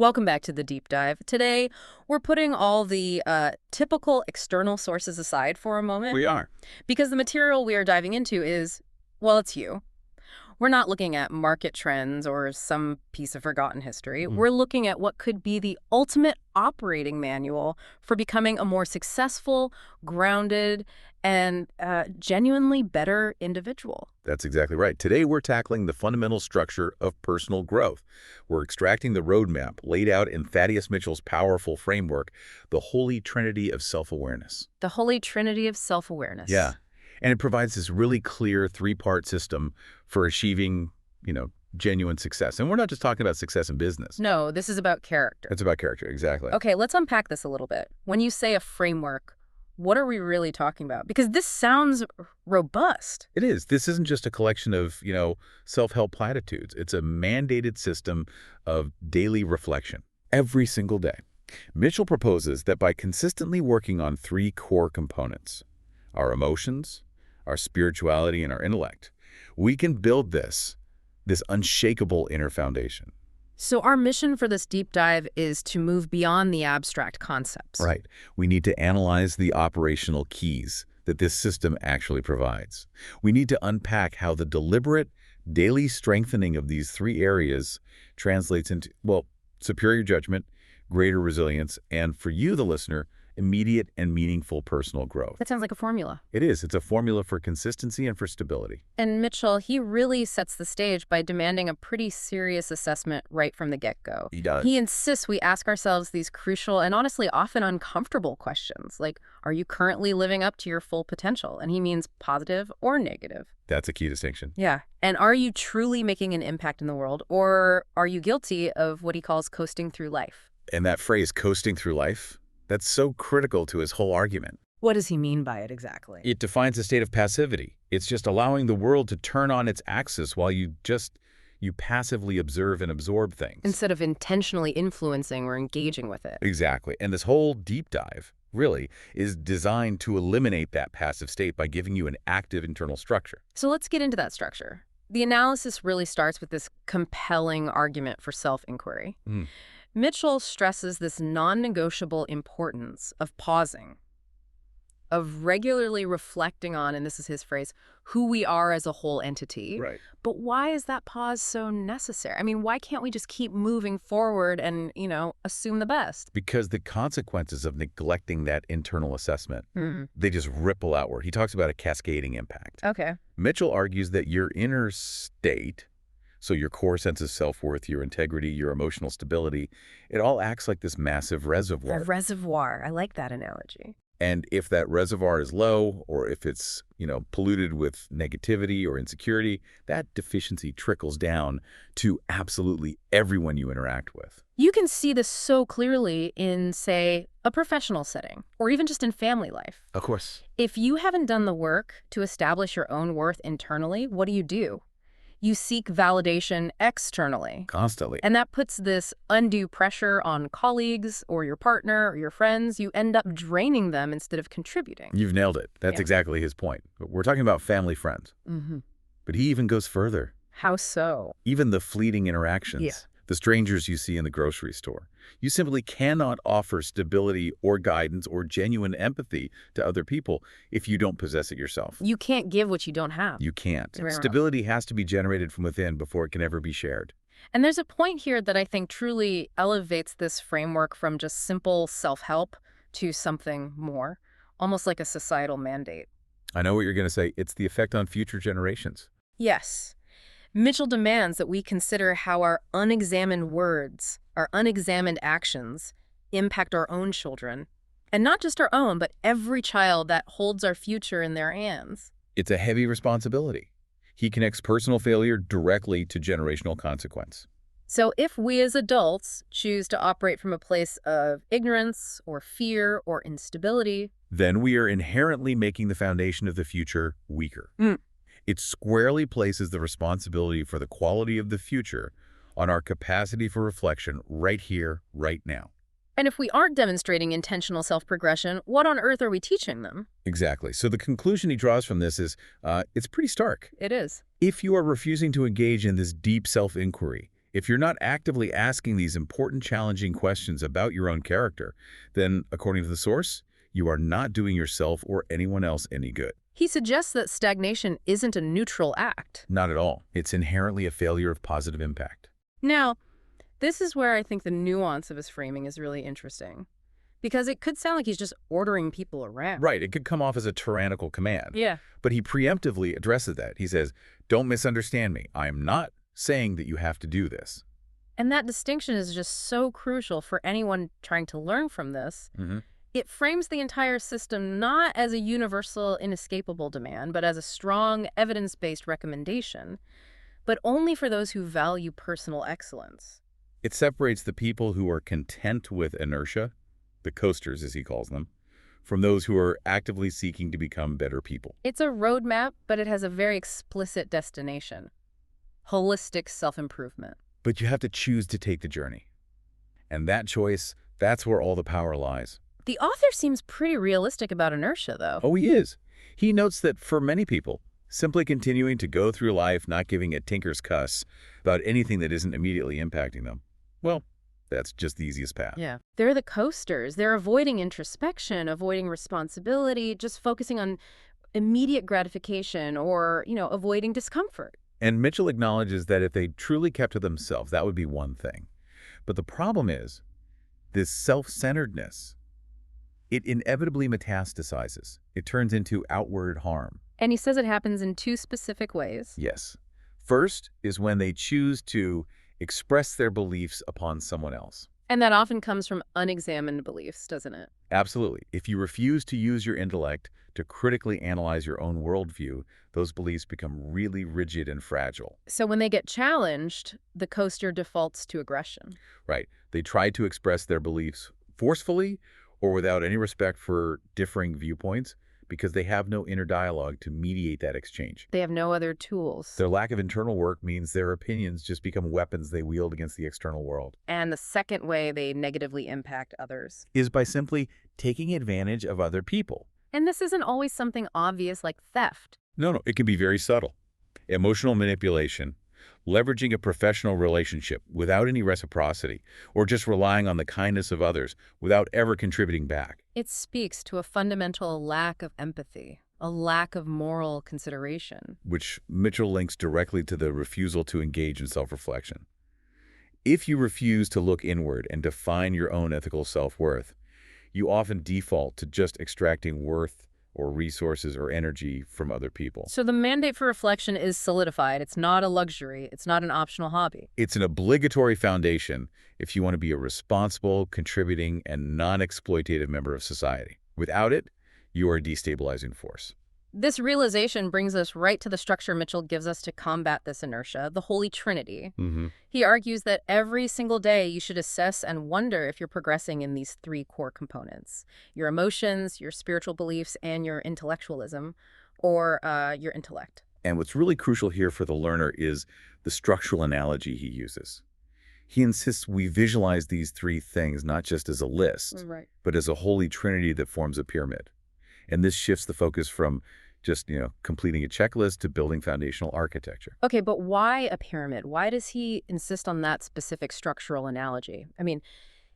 Welcome back to the deep dive. Today, we're putting all the typical external sources aside for a moment We are. because the material we are diving into is, well, it's you. We're not looking at market trends or some piece of forgotten history. Mm. We're looking at what could be the ultimate operating manual for becoming a more successful, grounded, and genuinely better individual. That's exactly right. Today, we're tackling the fundamental structure of personal growth. We're extracting the roadmap laid out in Thaddeus Mitchell's powerful framework, the Holy Trinity of self-awareness. The holy trinity of self-awareness. Yeah. And it provides this really clear three-part system for achieving, genuine success. And we're not just talking about success in business. No, this is about character. It's about character, exactly. Okay, let's unpack this a little bit. When you say a framework, what are we really talking about? Because this sounds robust. It is. This isn't just a collection of, self-help platitudes. It's a mandated system of daily reflection every single day. Mitchell proposes that by consistently working on three core components, our emotions, our spirituality, and our intellect, we can build this unshakable inner foundation. So our mission for this deep dive is to move beyond the abstract concepts. Right. We need to analyze the operational keys that this system actually provides. We need to unpack how the deliberate daily strengthening of these three areas translates into, superior judgment, greater resilience, and for you, the listener, immediate and meaningful personal growth. That sounds like a formula. It is. It's a formula for consistency and for stability. And Mitchell, he really sets the stage by demanding a pretty serious assessment right from the get-go. He does. He insists we ask ourselves these crucial and honestly often uncomfortable questions, like, are you currently living up to your full potential? And he means positive or negative. That's a key distinction. Yeah. And are you truly making an impact in the world, or are you guilty of what he calls coasting through life? And that phrase, coasting through life, that's so critical to his whole argument. What does he mean by it exactly? It defines a state of passivity. It's just allowing the world to turn on its axis while you passively observe and absorb things. Instead of intentionally influencing or engaging with it. Exactly. And this whole deep dive, really, is designed to eliminate that passive state by giving you an active internal structure. So let's get into that structure. The analysis really starts with this compelling argument for self-inquiry. Mitchell stresses this non-negotiable importance of pausing, of regularly reflecting on, and this is his phrase, who we are as a whole entity. Right. But why is that pause so necessary? I mean, why can't we just keep moving forward and, assume the best? Because the consequences of neglecting that internal assessment, they just ripple outward. He talks about a cascading impact. Okay. Mitchell argues that your inner state, so your core sense of self-worth, your integrity, your emotional stability, it all acts like this massive reservoir. A reservoir. I like that analogy. And if that reservoir is low, or if it's, polluted with negativity or insecurity, that deficiency trickles down to absolutely everyone you interact with. You can see this so clearly in, say, a professional setting, or even just in family life. Of course. If you haven't done the work to establish your own worth internally, what do? You seek validation externally. Constantly. And that puts this undue pressure on colleagues or your partner or your friends. You end up draining them instead of contributing. You've nailed it. That's exactly his point. We're talking about family friends. But he even goes further. How so? Even the fleeting interactions, the strangers you see in the grocery store. You simply cannot offer stability or guidance or genuine empathy to other people if you don't possess it yourself. You can't give what you don't have. You can't. Right. Stability has to be generated from within before it can ever be shared. And there's a point here that I think truly elevates this framework from just simple self-help to something more, almost like a societal mandate. I know what you're going to say. It's the effect on future generations. Yes. Mitchell demands that we consider how our unexamined words, our unexamined actions, impact our own children. And not just our own, but every child that holds our future in their hands. It's a heavy responsibility. He connects personal failure directly to generational consequence. So if we as adults choose to operate from a place of ignorance or fear or instability, then we are inherently making the foundation of the future weaker. It squarely places the responsibility for the quality of the future on our capacity for reflection right here, right now. And if we aren't demonstrating intentional self-progression, what on earth are we teaching them? Exactly. So the conclusion he draws from this is, it's pretty stark. It is. If you are refusing to engage in this deep self-inquiry, If you're not actively asking these important, challenging questions about your own character, then, according to the source, you are not doing yourself or anyone else any good. He suggests that stagnation isn't a neutral act. Not at all. It's inherently a failure of positive impact. Now, this is where I think the nuance of his framing is really interesting. Because it could sound like he's just ordering people around. Right, it could come off as a tyrannical command. Yeah. But he preemptively addresses that. He says, don't misunderstand me. I am not saying that you have to do this. And that distinction is just so crucial for anyone trying to learn from this. It frames the entire system not as a universal, inescapable demand, but as a strong, evidence-based recommendation, but only for those who value personal excellence. It separates the people who are content with inertia, the coasters as he calls them, from those who are actively seeking to become better people. It's a roadmap, but it has a very explicit destination. Holistic self-improvement. But you have to choose to take the journey. And that choice, that's where all the power lies. The author seems pretty realistic about inertia, though. Oh, he is. He notes that for many people, simply continuing to go through life not giving a tinker's cuss about anything that isn't immediately impacting them, well, that's just the easiest path. Yeah. They're the coasters. They're avoiding introspection, avoiding responsibility, just focusing on immediate gratification or, avoiding discomfort. And Mitchell acknowledges that if they truly kept to themselves, that would be one thing. But the problem is, this self-centeredness, it inevitably metastasizes. It turns into outward harm. And he says it happens in two specific ways. Yes. First is when they choose to express their beliefs upon someone else. And that often comes from unexamined beliefs, doesn't it? Absolutely. If you refuse to use your intellect to critically analyze your own worldview, those beliefs become really rigid and fragile. So when they get challenged, the coaster defaults to aggression. Right. They try to express their beliefs forcefully or without any respect for differing viewpoints because they have no inner dialogue to mediate that exchange. They have no other tools. Their lack of internal work means their opinions just become weapons they wield against the external world. And the second way they negatively impact others is by simply taking advantage of other people. And this isn't always something obvious like theft. No, it can be very subtle. Emotional manipulation, leveraging a professional relationship without any reciprocity, or just relying on the kindness of others without ever contributing back. It speaks to a fundamental lack of empathy, a lack of moral consideration. Which Mitchell links directly to the refusal to engage in self-reflection. If you refuse to look inward and define your own ethical self-worth, you often default to just extracting worth or resources or energy from other people. So the mandate for reflection is solidified. It's not a luxury. It's not an optional hobby. It's an obligatory foundation if you want to be a responsible, contributing, and non-exploitative member of society. Without it, you are a destabilizing force. This realization brings us right to the structure Mitchell gives us to combat this inertia, the Holy Trinity. He argues that every single day you should assess and wonder if you're progressing in these three core components: your emotions, your spiritual beliefs, and your intellectualism, or your intellect. And what's really crucial here for the learner is the structural analogy he uses. He insists we visualize these three things not just as a list, but as a holy trinity that forms a pyramid. And this shifts the focus from just, completing a checklist to building foundational architecture. Okay, but why a pyramid? Why does he insist on that specific structural analogy? I mean,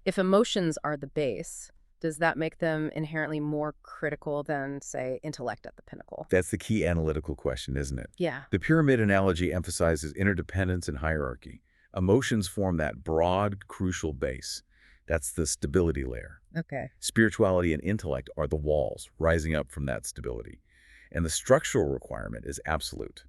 if emotions are the base, does that make them inherently more critical than, say, intellect at the pinnacle? That's the key analytical question, isn't it? Yeah. The pyramid analogy emphasizes interdependence and hierarchy. Emotions form that broad, crucial base. That's the stability layer. Okay. Spirituality and intellect are the walls rising up from that stability. And the structural requirement is absolute.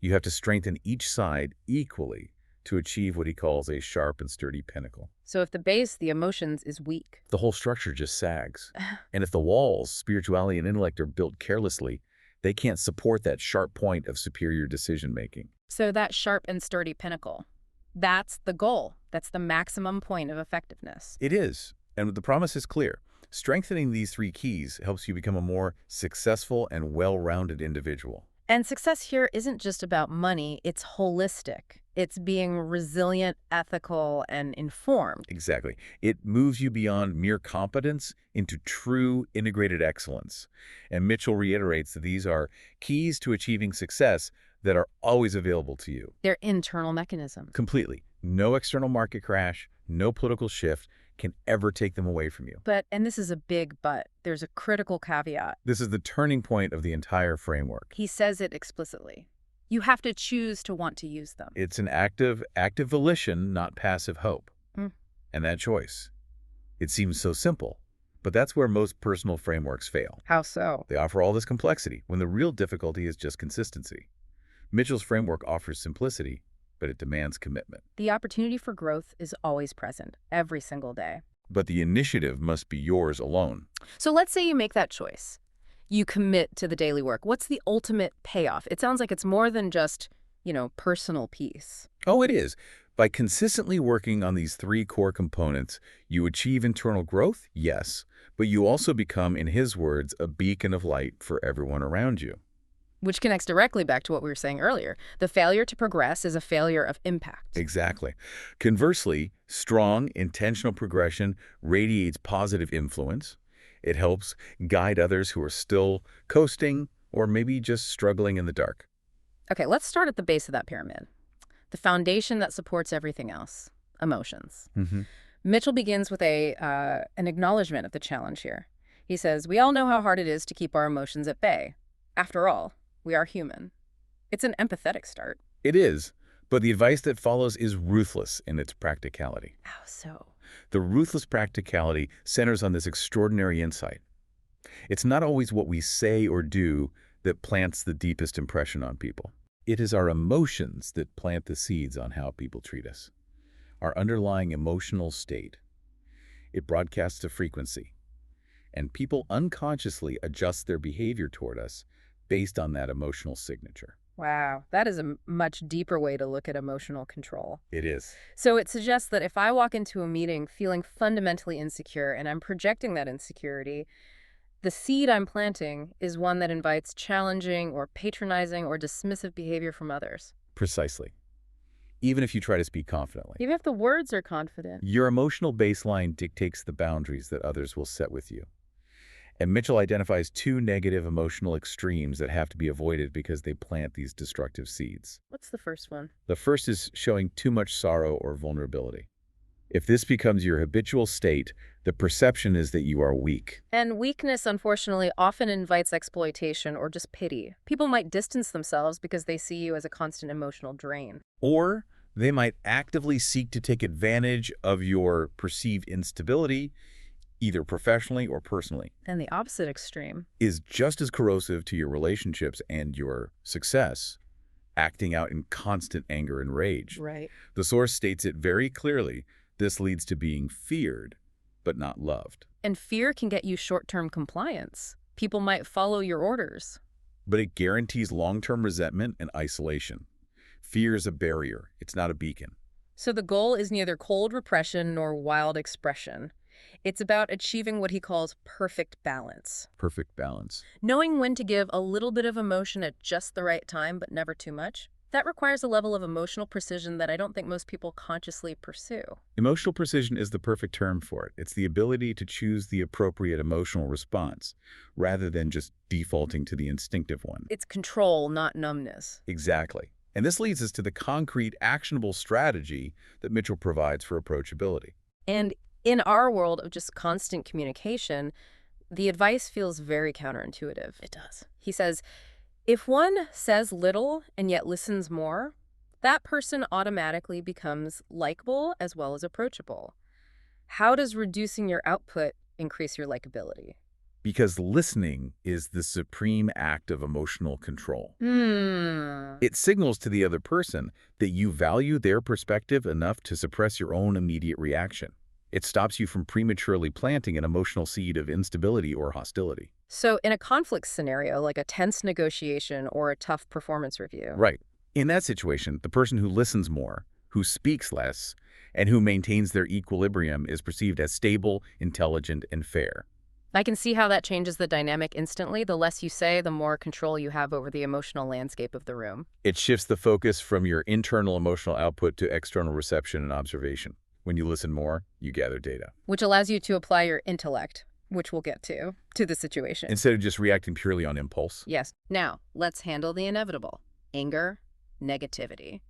You have to strengthen each side equally to achieve what he calls a sharp and sturdy pinnacle. So if the base, the emotions, is weak, the whole structure just sags. And if the walls, spirituality and intellect, are built carelessly, they can't support that sharp point of superior decision-making. So that sharp and sturdy pinnacle, that's the goal. That's the maximum point of effectiveness. It is. And the promise is clear. Strengthening these three keys helps you become a more successful and well-rounded individual. And success here isn't just about money. It's holistic. It's being resilient, ethical, and informed. Exactly. It moves you beyond mere competence into true integrated excellence. And Mitchell reiterates that these are keys to achieving success, that are always available to you. Their internal mechanisms. Completely. No external market crash, no political shift can ever take them away from you. But, and this is a big but, there's a critical caveat. This is the turning point of the entire framework. He says it explicitly. You have to choose to want to use them. It's an active volition, not passive hope. Mm. And that choice. It seems so simple, but that's where most personal frameworks fail. How so? They offer all this complexity when the real difficulty is just consistency. Mitchell's framework offers simplicity, but it demands commitment. The opportunity for growth is always present, every single day. But the initiative must be yours alone. So let's say you make that choice. You commit to the daily work. What's the ultimate payoff? It sounds like it's more than just, personal peace. Oh, it is. By consistently working on these three core components, you achieve internal growth, yes, but you also become, in his words, a beacon of light for everyone around you. Which connects directly back to what we were saying earlier. The failure to progress is a failure of impact. Exactly. Conversely, strong, intentional progression radiates positive influence. It helps guide others who are still coasting or maybe just struggling in the dark. Okay, let's start at the base of that pyramid. The foundation that supports everything else, emotions. Mitchell begins with an acknowledgement of the challenge here. He says, we all know how hard it is to keep our emotions at bay. After all, we are human. It's an empathetic start. It is, but the advice that follows is ruthless in its practicality. How so? The ruthless practicality centers on this extraordinary insight. It's not always what we say or do that plants the deepest impression on people. It is our emotions that plant the seeds on how people treat us. Our underlying emotional state. It broadcasts a frequency, and people unconsciously adjust their behavior toward us based on that emotional signature. Wow, that is a much deeper way to look at emotional control. It is. So it suggests that if I walk into a meeting feeling fundamentally insecure and I'm projecting that insecurity, the seed I'm planting is one that invites challenging or patronizing or dismissive behavior from others. Precisely. Even if you try to speak confidently. Even if the words are confident. Your emotional baseline dictates the boundaries that others will set with you. And Mitchell identifies two negative emotional extremes that have to be avoided because they plant these destructive seeds. What's the first one? The first is showing too much sorrow or vulnerability. If this becomes your habitual state, the perception is that you are weak. And weakness, unfortunately, often invites exploitation or just pity. People might distance themselves because they see you as a constant emotional drain. Or they might actively seek to take advantage of your perceived instability, either professionally or personally. And the opposite extreme is just as corrosive to your relationships and your success, acting out in constant anger and rage. Right. The source states it very clearly. This leads to being feared, but not loved. And fear can get you short-term compliance. People might follow your orders. But it guarantees long-term resentment and isolation. Fear is a barrier. It's not a beacon. So the goal is neither cold repression nor wild expression. It's about achieving what he calls perfect balance. Perfect balance. Knowing when to give a little bit of emotion at just the right time, but never too much. That requires a level of emotional precision that I don't think most people consciously pursue. Emotional precision is the perfect term for it. It's the ability to choose the appropriate emotional response, rather than just defaulting to the instinctive one. It's control, not numbness. Exactly. And this leads us to the concrete, actionable strategy that Mitchell provides for approachability. And in our world of just constant communication, the advice feels very counterintuitive. It does. He says, if one says little and yet listens more, that person automatically becomes likable as well as approachable. How does reducing your output increase your likability? Because listening is the supreme act of emotional control. It signals to the other person that you value their perspective enough to suppress your own immediate reaction. It stops you from prematurely planting an emotional seed of instability or hostility. So in a conflict scenario, like a tense negotiation or a tough performance review. Right. In that situation, the person who listens more, who speaks less, and who maintains their equilibrium is perceived as stable, intelligent, and fair. I can see how that changes the dynamic instantly. The less you say, the more control you have over the emotional landscape of the room. It shifts the focus from your internal emotional output to external reception and observation. When you listen more, you gather data. Which allows you to apply your intellect, which we'll get to the situation. Instead of just reacting purely on impulse. Yes. Now, let's handle the inevitable. anger, negativity.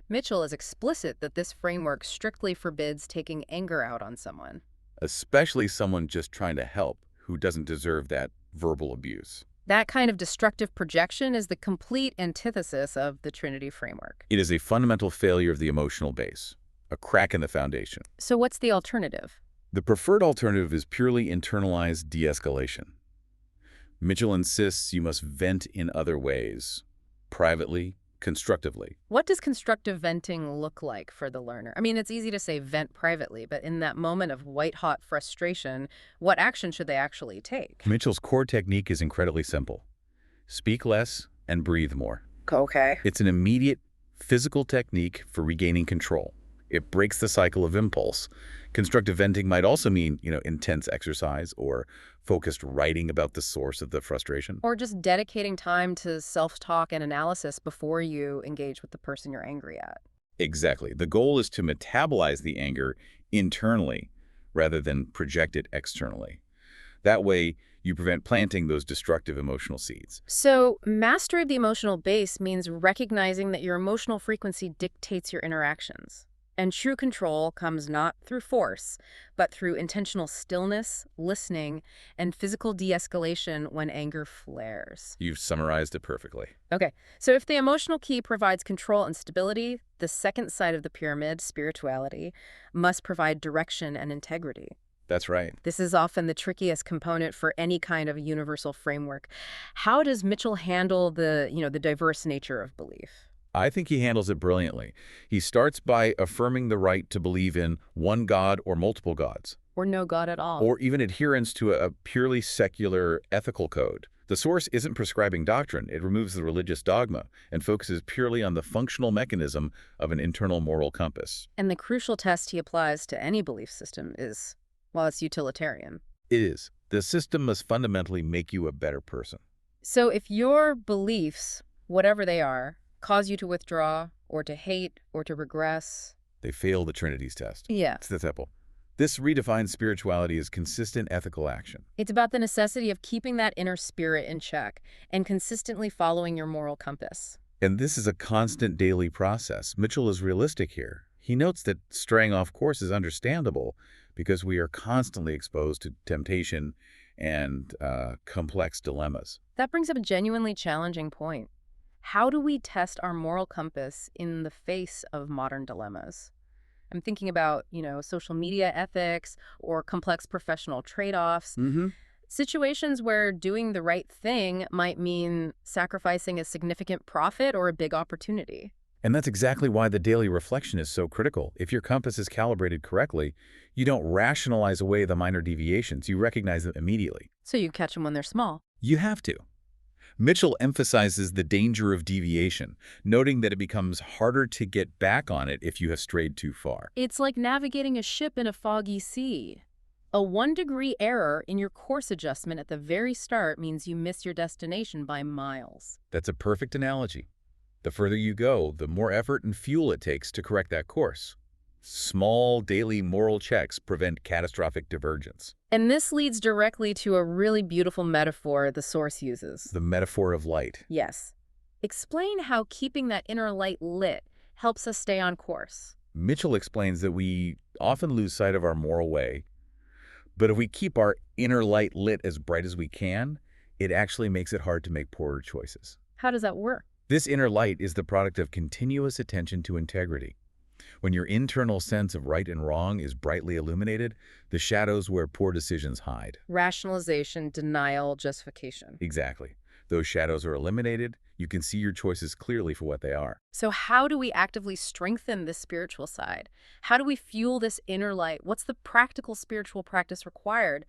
Mitchell is explicit that this framework strictly forbids taking anger out on someone. Especially someone just trying to help who doesn't deserve that verbal abuse. That kind of destructive projection is the complete antithesis of the Trinity framework. It is a fundamental failure of the emotional base, a crack in the foundation. So what's the alternative? The preferred alternative is purely internalized de-escalation. Mitchell insists you must vent in other ways, privately, constructively. What does constructive venting look like for the learner? I mean, it's easy to say vent privately, but in that moment of white-hot frustration, what action should they actually take? Mitchell's core technique is incredibly simple. Speak less and breathe more. Okay. It's an immediate physical technique for regaining control. It breaks the cycle of impulse. Constructive venting might also mean, intense exercise or focused writing about the source of the frustration. Or just dedicating time to self-talk and analysis before you engage with the person you're angry at. Exactly. The goal is to metabolize the anger internally rather than project it externally. That way, you prevent planting those destructive emotional seeds. So, mastery of the emotional base means recognizing that your emotional frequency dictates your interactions. And true control comes not through force, but through intentional stillness, listening, and physical de-escalation when anger flares. You've summarized it perfectly. Okay, so if the emotional key provides control and stability, the second side of the pyramid, spirituality, must provide direction and integrity. That's right. This is often the trickiest component for any kind of universal framework. How does Mitchell handle the diverse nature of belief? I think he handles it brilliantly. He starts by affirming the right to believe in one God or multiple gods. Or no God at all. Or even adherence to a purely secular ethical code. The source isn't prescribing doctrine. It removes the religious dogma and focuses purely on the functional mechanism of an internal moral compass. And the crucial test he applies to any belief system is, well, it's utilitarian. It is. The system must fundamentally make you a better person. So if your beliefs, whatever they are, cause you to withdraw, or to hate, or to regress, they fail the Trinity's test. Yeah. It's that simple. This redefines spirituality as consistent ethical action. It's about the necessity of keeping that inner spirit in check and consistently following your moral compass. And this is a constant daily process. Mitchell is realistic here. He notes that straying off course is understandable because we are constantly exposed to temptation and complex dilemmas. That brings up a genuinely challenging point. How do we test our moral compass in the face of modern dilemmas? I'm thinking about, social media ethics or complex professional trade-offs. Situations where doing the right thing might mean sacrificing a significant profit or a big opportunity. And that's exactly why the daily reflection is so critical. If your compass is calibrated correctly, you don't rationalize away the minor deviations. You recognize them immediately. So you catch them when they're small. You have to. Mitchell emphasizes the danger of deviation, noting that it becomes harder to get back on it if you have strayed too far. It's like navigating a ship in a foggy sea. A 1-degree error in your course adjustment at the very start means you miss your destination by miles. That's a perfect analogy. The further you go, the more effort and fuel it takes to correct that course. Small daily moral checks prevent catastrophic divergence. And this leads directly to a really beautiful metaphor the source uses. The metaphor of light. Yes. Explain how keeping that inner light lit helps us stay on course. Mitchell explains that we often lose sight of our moral way, but if we keep our inner light lit as bright as we can, it actually makes it hard to make poorer choices. How does that work? This inner light is the product of continuous attention to integrity. When your internal sense of right and wrong is brightly illuminated, the shadows where poor decisions hide. Rationalization, denial, justification. Exactly. Those shadows are eliminated. You can see your choices clearly for what they are. So how do we actively strengthen this spiritual side? How do we fuel this inner light? What's the practical spiritual practice required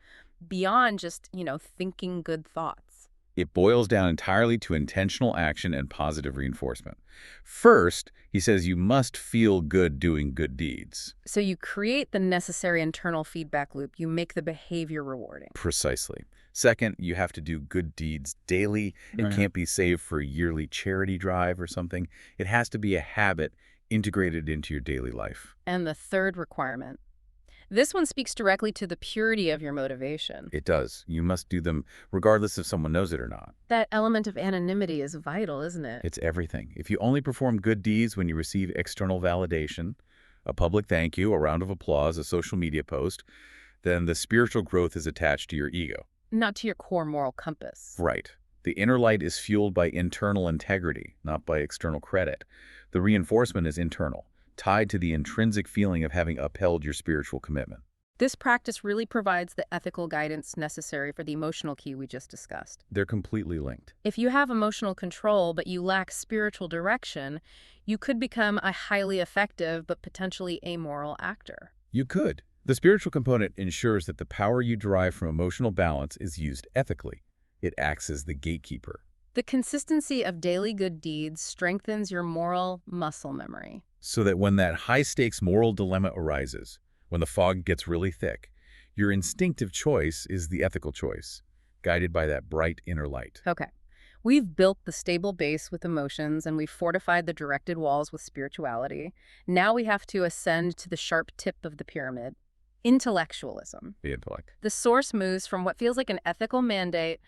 beyond just, thinking good thoughts? It boils down entirely to intentional action and positive reinforcement. First, he says you must feel good doing good deeds. So you create the necessary internal feedback loop. You make the behavior rewarding. Precisely. Second, you have to do good deeds daily. It can't be saved for a yearly charity drive or something. It has to be a habit integrated into your daily life. And the third requirement, This one speaks directly to the purity of your motivation. It does. You must do them regardless if someone knows it or not. That element of anonymity is vital, isn't it? It's everything. If you only perform good deeds when you receive external validation, a public thank you, a round of applause, a social media post, then the spiritual growth is attached to your ego. Not to your core moral compass. Right. The inner light is fueled by internal integrity, not by external credit. The reinforcement is internal, tied to the intrinsic feeling of having upheld your spiritual commitment. This practice really provides the ethical guidance necessary for the emotional key we just discussed. They're completely linked. If you have emotional control but you lack spiritual direction, you could become a highly effective but potentially amoral actor. You could. The spiritual component ensures that the power you derive from emotional balance is used ethically. It acts as the gatekeeper. The consistency of daily good deeds strengthens your moral muscle memory. So that when that high-stakes moral dilemma arises, when the fog gets really thick, your instinctive choice is the ethical choice, guided by that bright inner light. Okay. We've built the stable base with emotions and we've fortified the directed walls with spirituality. Now we have to ascend to the sharp tip of the pyramid. Intellectualism. The intellect. The source moves from what feels like an ethical mandate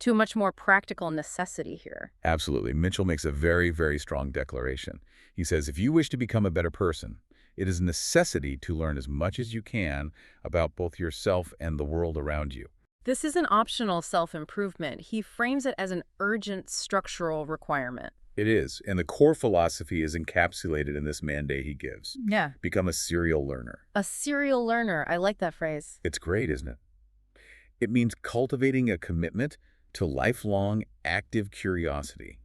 to a much more practical necessity here. Absolutely. Mitchell makes a very, very strong declaration. He says, if you wish to become a better person, it is a necessity to learn as much as you can about both yourself and the world around you. This is an optional self-improvement. He frames it as an urgent structural requirement. It is, and the core philosophy is encapsulated in this mandate he gives. Yeah. Become a serial learner. A serial learner. I like that phrase. It's great, isn't it? It means cultivating a commitment to lifelong, active curiosity.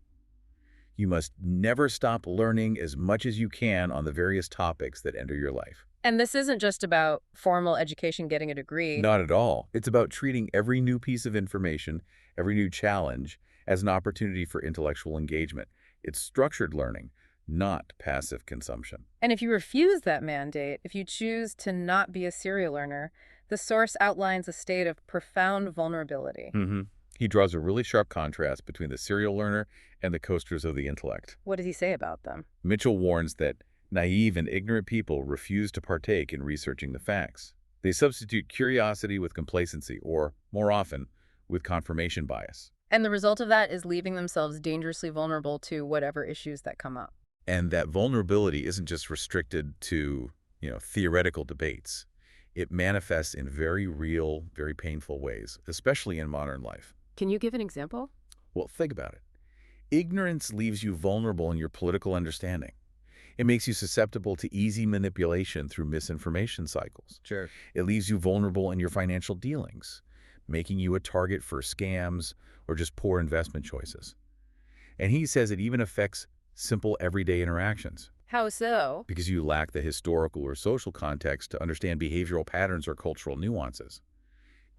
You must never stop learning as much as you can on the various topics that enter your life. And this isn't just about formal education, getting a degree. Not at all. It's about treating every new piece of information, every new challenge, as an opportunity for intellectual engagement. It's structured learning, not passive consumption. And if you refuse that mandate, if you choose to not be a serial learner, the source outlines a state of profound vulnerability. He draws a really sharp contrast between the serial learner and the coasters of the intellect. What does he say about them? Mitchell warns that naive and ignorant people refuse to partake in researching the facts. They substitute curiosity with complacency, or, more often, with confirmation bias. And the result of that is leaving themselves dangerously vulnerable to whatever issues that come up. And that vulnerability isn't just restricted to, theoretical debates. It manifests in very real, very painful ways, especially in modern life. Can you give an example? Well, think about it. Ignorance leaves you vulnerable in your political understanding. It makes you susceptible to easy manipulation through misinformation cycles. Sure. It leaves you vulnerable in your financial dealings, making you a target for scams or just poor investment choices. And he says it even affects simple everyday interactions. How so? Because you lack the historical or social context to understand behavioral patterns or cultural nuances.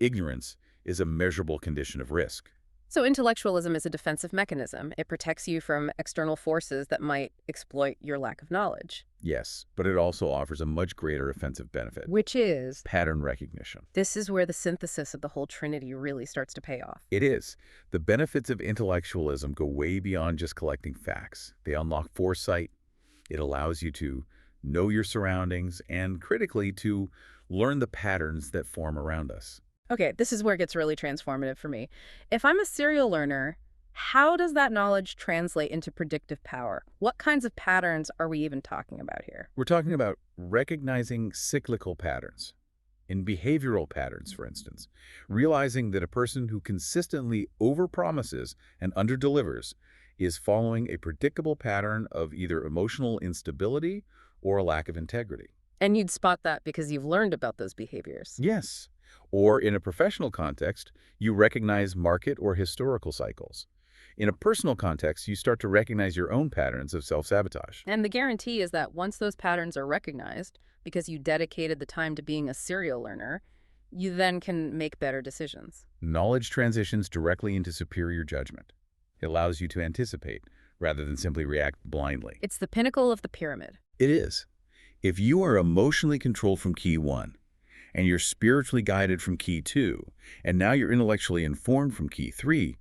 Ignorance is a measurable condition of risk. So intellectualism is a defensive mechanism. It protects you from external forces that might exploit your lack of knowledge. Yes, but it also offers a much greater offensive benefit. Which is? Pattern recognition. This is where the synthesis of the whole Trinity really starts to pay off. It is. The benefits of intellectualism go way beyond just collecting facts. They unlock foresight. It allows you to know your surroundings and, critically, to learn the patterns that form around us. Okay, this is where it gets really transformative for me. If I'm a serial learner, how does that knowledge translate into predictive power? What kinds of patterns are we even talking about here? We're talking about recognizing cyclical patterns. In behavioral patterns, for instance, realizing that a person who consistently overpromises and underdelivers is following a predictable pattern of either emotional instability or a lack of integrity. And you'd spot that because you've learned about those behaviors. Yes. Or in a professional context, you recognize market or historical cycles. In a personal context, you start to recognize your own patterns of self-sabotage. And the guarantee is that once those patterns are recognized, because you dedicated the time to being a serial learner, you then can make better decisions. Knowledge transitions directly into superior judgment. It allows you to anticipate rather than simply react blindly. It's the pinnacle of the pyramid. It is. If you are emotionally controlled from key 1, and you're spiritually guided from key 2, and now you're intellectually informed from key 3,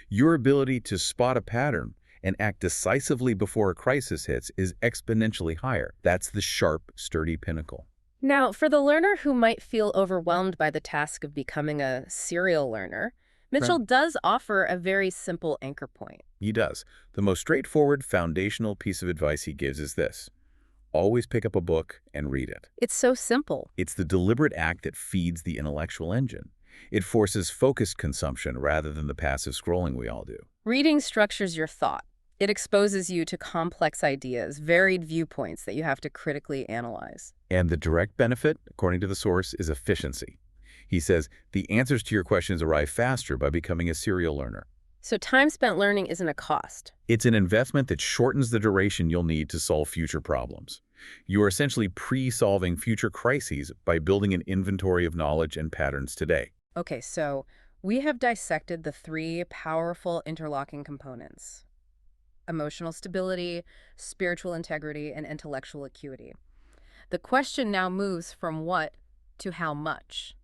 your ability to spot a pattern and act decisively before a crisis hits is exponentially higher. That's the sharp, sturdy pinnacle. Now, for the learner who might feel overwhelmed by the task of becoming a serial learner, Right. Mitchell does offer a very simple anchor point. He does. The most straightforward foundational piece of advice he gives is this: always pick up a book and read it. It's so simple. It's the deliberate act that feeds the intellectual engine. It forces focused consumption rather than the passive scrolling we all do. Reading structures your thought. It exposes you to complex ideas, varied viewpoints that you have to critically analyze. And the direct benefit, according to the source, is efficiency. He says the answers to your questions arrive faster by becoming a serial learner. So time spent learning isn't a cost. It's an investment that shortens the duration you'll need to solve future problems. You are essentially pre-solving future crises by building an inventory of knowledge and patterns today. Okay, so we have dissected the three powerful interlocking components: emotional stability, spiritual integrity, and intellectual acuity. The question now moves from what to how much.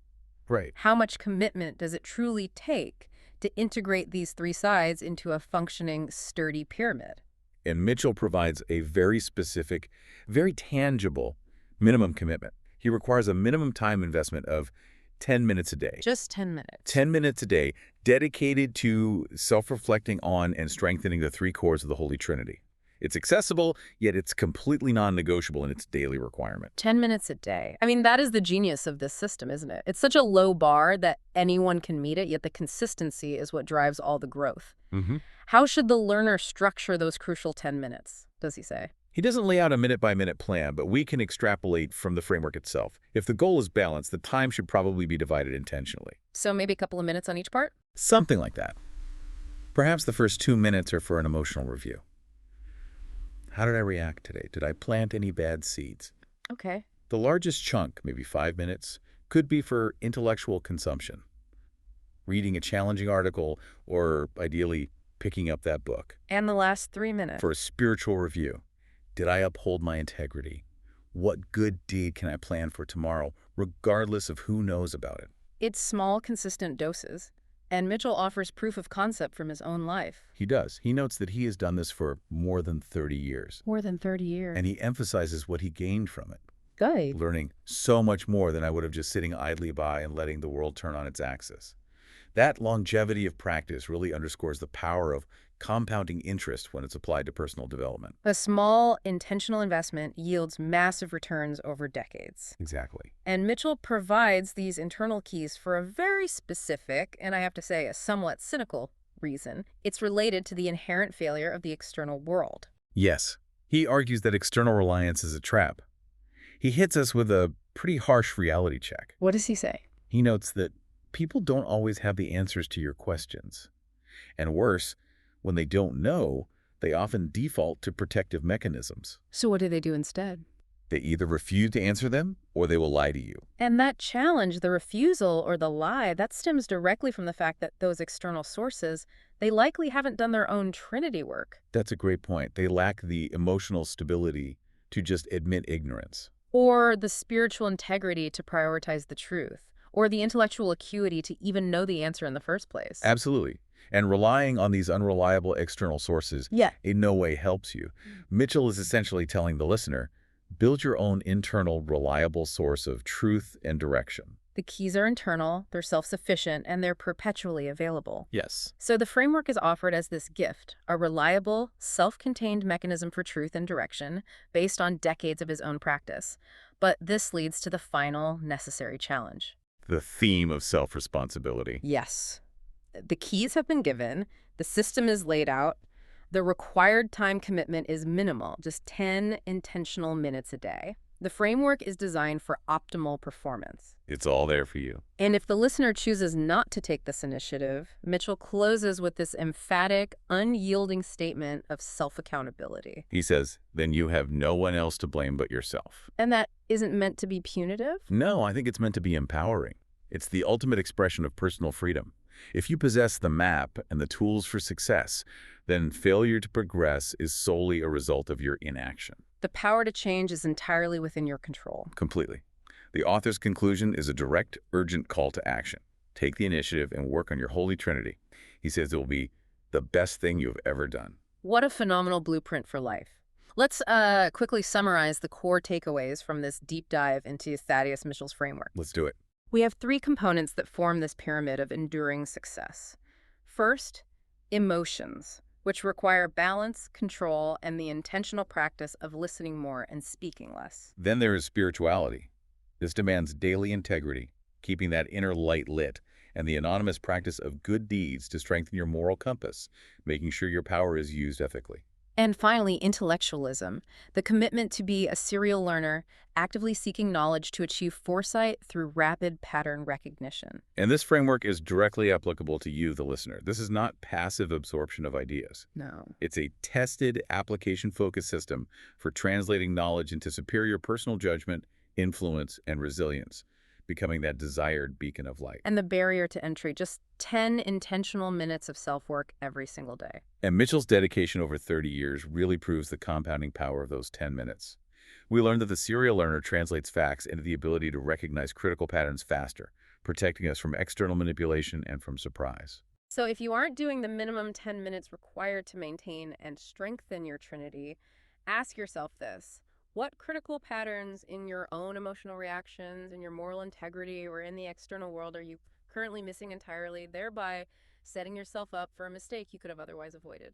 Right. How much commitment does it truly take to integrate these three sides into a functioning, sturdy pyramid? And Mitchell provides a very specific, very tangible minimum commitment. He requires a minimum time investment of 10 minutes a day. Just 10 minutes. 10 minutes a day dedicated to self-reflecting on and strengthening the three cores of the Holy Trinity. It's accessible, yet it's completely non-negotiable in its daily requirement. 10 minutes a day. I mean, that is the genius of this system, isn't it? It's such a low bar that anyone can meet it, yet the consistency is what drives all the growth. How should the learner structure those crucial 10 minutes, does he say? He doesn't lay out a minute-by-minute plan, but we can extrapolate from the framework itself. If the goal is balance, the time should probably be divided intentionally. So maybe a couple of minutes on each part? Something like that. Perhaps the first 2 minutes are for an emotional review. How did I react today? Did I plant any bad seeds? Okay. The largest chunk, maybe 5 minutes, could be for intellectual consumption. Reading a challenging article or, ideally, picking up that book. And the last 3 minutes? For a spiritual review. Did I uphold my integrity? What good deed can I plan for tomorrow, regardless of who knows about it? It's small, consistent doses. And Mitchell offers proof of concept from his own life. He does. He notes that he has done this for more than 30 years. More than 30 years. And he emphasizes what he gained from it. Good. Learning so much more than I would have just sitting idly by and letting the world turn on its axis. That longevity of practice really underscores the power of compounding interest when it's applied to personal development. A small, intentional investment yields massive returns over decades. Exactly. And Mitchell provides these internal keys for a very specific, and I have to say a somewhat cynical, reason. It's related to the inherent failure of the external world. Yes. He argues that external reliance is a trap. He hits us with a pretty harsh reality check. What does he say? He notes that people don't always have the answers to your questions. And worse, when they don't know, they often default to protective mechanisms. So what do they do instead? They either refuse to answer them or they will lie to you. And that challenge, the refusal or the lie, that stems directly from the fact that those external sources, they likely haven't done their own Trinity work. That's a great point. They lack the emotional stability to just admit ignorance. Or the spiritual integrity to prioritize the truth. Or the intellectual acuity to even know the answer in the first place. Absolutely. And relying on these unreliable external sources in no way helps you. Mitchell is essentially telling the listener, build your own internal, reliable source of truth and direction. The keys are internal, they're self-sufficient, and they're perpetually available. Yes. So the framework is offered as this gift, a reliable, self-contained mechanism for truth and direction based on decades of his own practice. But this leads to the final necessary challenge. The theme of self-responsibility. Yes. The keys have been given, the system is laid out, the required time commitment is minimal, just 10 intentional minutes a day. The framework is designed for optimal performance. It's all there for you. And if the listener chooses not to take this initiative, Mitchell closes with this emphatic, unyielding statement of self-accountability. He says, then you have no one else to blame but yourself. And that isn't meant to be punitive? No, I think it's meant to be empowering. It's the ultimate expression of personal freedom. If you possess the map and the tools for success, then failure to progress is solely a result of your inaction. The power to change is entirely within your control. Completely. The author's conclusion is a direct, urgent call to action. Take the initiative and work on your Holy Trinity. He says it will be the best thing you've ever done. What a phenomenal blueprint for life. Let's quickly summarize the core takeaways from this deep dive into Thaddeus Mitchell's framework. Let's do it. We have three components that form this pyramid of enduring success. First, emotions, which require balance, control, and the intentional practice of listening more and speaking less. Then there is spirituality. This demands daily integrity, keeping that inner light lit, and the anonymous practice of good deeds to strengthen your moral compass, making sure your power is used ethically. And finally, intellectualism, the commitment to be a serial learner, actively seeking knowledge to achieve foresight through rapid pattern recognition. And this framework is directly applicable to you, the listener. This is not passive absorption of ideas. No. It's a tested, application-focused system for translating knowledge into superior personal judgment, influence, and resilience, becoming that desired beacon of light. And the barrier to entry, just 10 intentional minutes of self-work every single day. And Mitchell's dedication over 30 years really proves the compounding power of those 10 minutes. We learned that the serial learner translates facts into the ability to recognize critical patterns faster, protecting us from external manipulation and from surprise. So if you aren't doing the minimum 10 minutes required to maintain and strengthen your Trinity, ask yourself this. What critical patterns in your own emotional reactions, in your moral integrity, or in the external world are you currently missing entirely, thereby setting yourself up for a mistake you could have otherwise avoided?